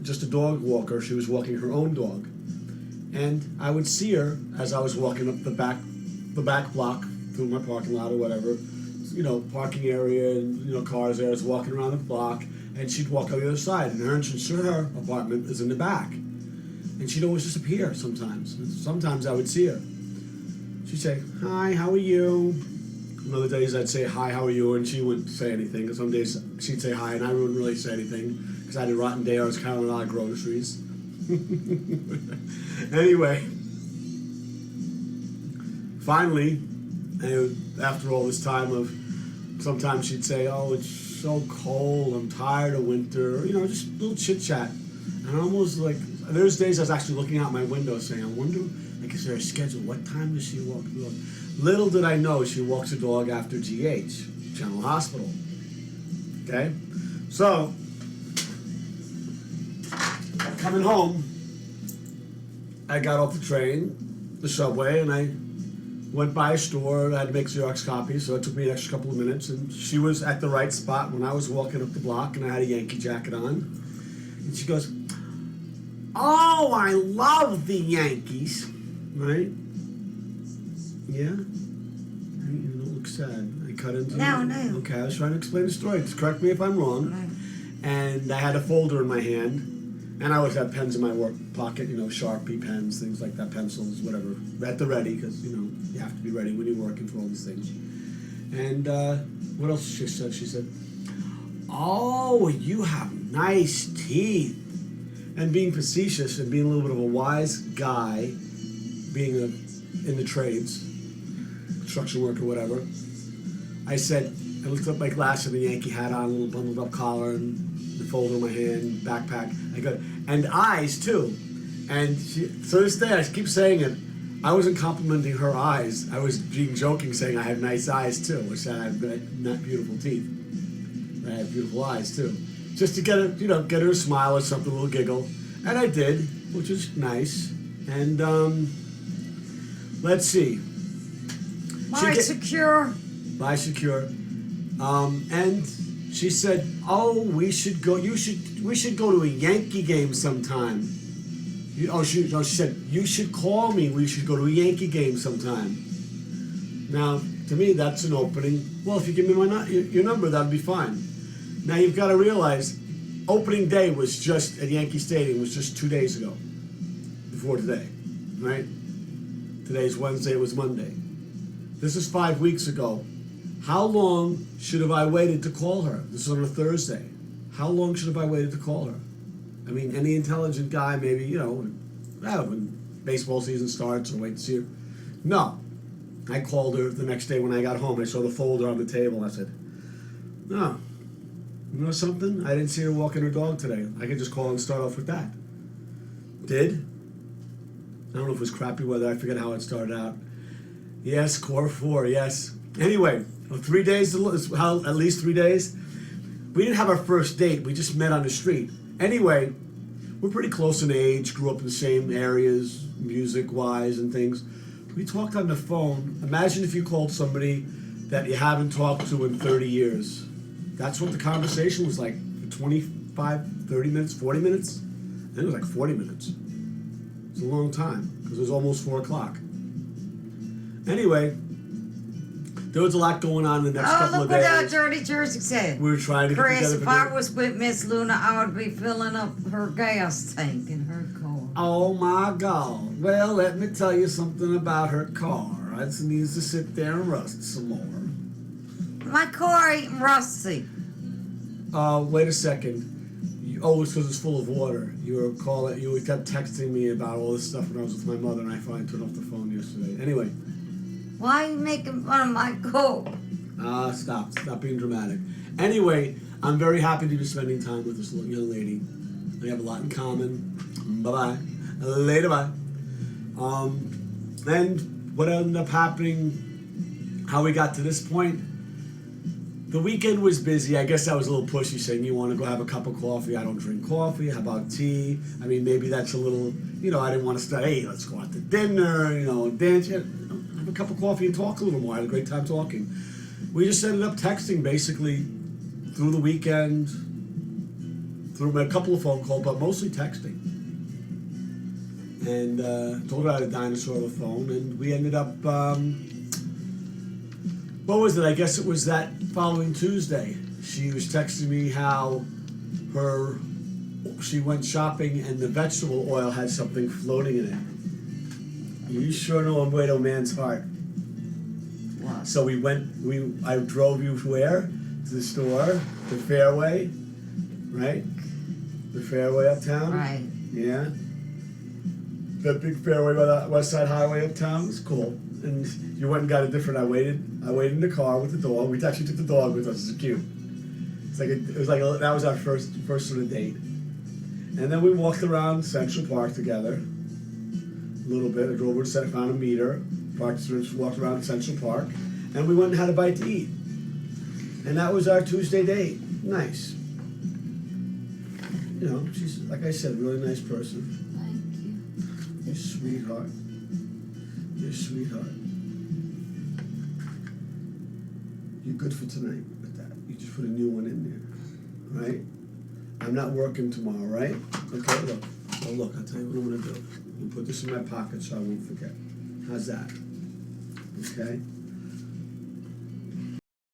just a dog walker. She was walking her own dog, and I would see her as I was walking up the back block through my parking lot or whatever, parking area and cars there. I was walking around the block, and she'd walk on the other side, and her entrance to her apartment is in the back, and she'd always disappear sometimes. And sometimes I would see her. She'd say, "Hi, how are you?" And other days I'd say, "Hi, how are you?" and she wouldn't say anything. Some days she'd say hi, and I wouldn't really say anything because I had a rotten day. I was counting a lot of groceries. Anyway, finally, after all this time of, sometimes she'd say, "Oh, it's so cold, I'm tired of winter," just a little chit chat. And almost like, there's days I was actually looking out my window saying, I wonder, is there a schedule? What time does she walk the dog? Little did I know she walks her dog after GH, General Hospital. Okay? So, coming home, I got off the train, the subway, and I went by a store. I had to make Xerox copies, so it took me an extra couple of minutes. And she was at the right spot when I was walking up the block, and I had a Yankee jacket on. And she goes, "Oh, I love the Yankees." Right? Yeah? You don't look sad. I cut into No. Okay, I was trying to explain the story. Just correct me if I'm wrong. No. And I had a folder in my hand. And I always have pens in my work pocket, Sharpie pens, things like that, pencils, whatever, at the ready, because, you have to be ready when you're working for all these things. And what else she said? She said, "Oh, you have nice teeth." And being facetious and being a little bit of a wise guy, being in the trades, construction worker, whatever, I said, I looked up my glasses and the Yankee hat on, a little bundled up collar, and the folder in my hand, backpack. I go, and eyes too. And so this day, I keep saying it. I wasn't complimenting her eyes. I was being joking, saying I had nice eyes too, which I had not beautiful teeth. I had beautiful eyes too, just to get her, get her a smile or something, a little giggle, and I did, which was nice. And let's see. Secure. Buy secure. And she said, "Oh, we should go to a Yankee game sometime." She said, "You should call me. We should go to a Yankee game sometime." Now, to me, that's an opening. Well, if you give me your number, that'd be fine. Now, you've got to realize, opening day was just at Yankee Stadium, was just 2 days ago, before today, right? Today's Wednesday, it was Monday. This is 5 weeks ago. How long should have I waited to call her? This is on a Thursday. How long should have I waited to call her? I mean, any intelligent guy, maybe, when baseball season starts, or wait to see her. No. I called her the next day when I got home. I saw the folder on the table. I said, "No. You know something? I didn't see her walking her dog today. I could just call and start off with that." Did? I don't know if it was crappy weather. I forget how it started out. Yes, core 4, yes. Anyway, 3 days, at least 3 days. We didn't have our first date. We just met on the street. Anyway, we're pretty close in age, grew up in the same areas, music-wise and things. We talked on the phone. Imagine if you called somebody that you haven't talked to in 30 years. That's what the conversation was like for 25, 30 minutes, 40 minutes. I think it was like 40 minutes. It's a long time because it was almost 4 o'clock. Anyway, there was a lot going on in the next couple of days. Oh, look what Dirty Jersey said. We were trying to get Chris, together. if I was with Miss Luna, I would be filling up her gas tank in her car. Oh my God. Well, let me tell you something about her car. It needs to sit there and rust some more. My car ain't rusty. Wait a second. It's because it's full of water. You kept texting me about all this stuff when I was with my mother, and I finally turned off the phone yesterday. Anyway. Why are you making fun of my car? Stop being dramatic. Anyway, I'm very happy to be spending time with this young lady. We have a lot in common. Bye-bye. Later, bye. And what ended up happening, how we got to this point, the weekend was busy. I guess I was a little pushy, saying, "You want to go have a cup of coffee?" I don't drink coffee. How about tea? I mean, maybe that's a little, I didn't want to start, "Hey, let's go out to dinner, dance. Have a cup of coffee and talk a little more." I had a great time talking. We just ended up texting basically through the weekend, through a couple of phone calls, but mostly texting. And told her I had a dinosaur on the phone, and we ended up. What was it? I guess it was that following Tuesday. She was texting me how she went shopping and the vegetable oil had something floating in it. You sure know a way to a man's heart. What? So I drove you where? To the store, the Fairway, right? The Fairway uptown? Right. Yeah. That big Fairway by the West Side Highway uptown was cool. And you went and got a different, I waited in the car with the dog. We actually took the dog with us, it was cute. That was our first sort of date. And then we walked around Central Park together a little bit. I drove over to Central, found a meter, walked around Central Park, and we went and had a bite to eat. And that was our Tuesday date. Nice. You know, she's, like I said, a really nice person. Thank you. You're a sweetheart. You're a sweetheart. You're good for tonight with that. You just put a new one in there, right? I'm not working tomorrow, right? Okay, look. Oh, look, I'll tell you what I'm gonna do. I'm gonna put this in my pocket so I won't forget. How's that? Okay?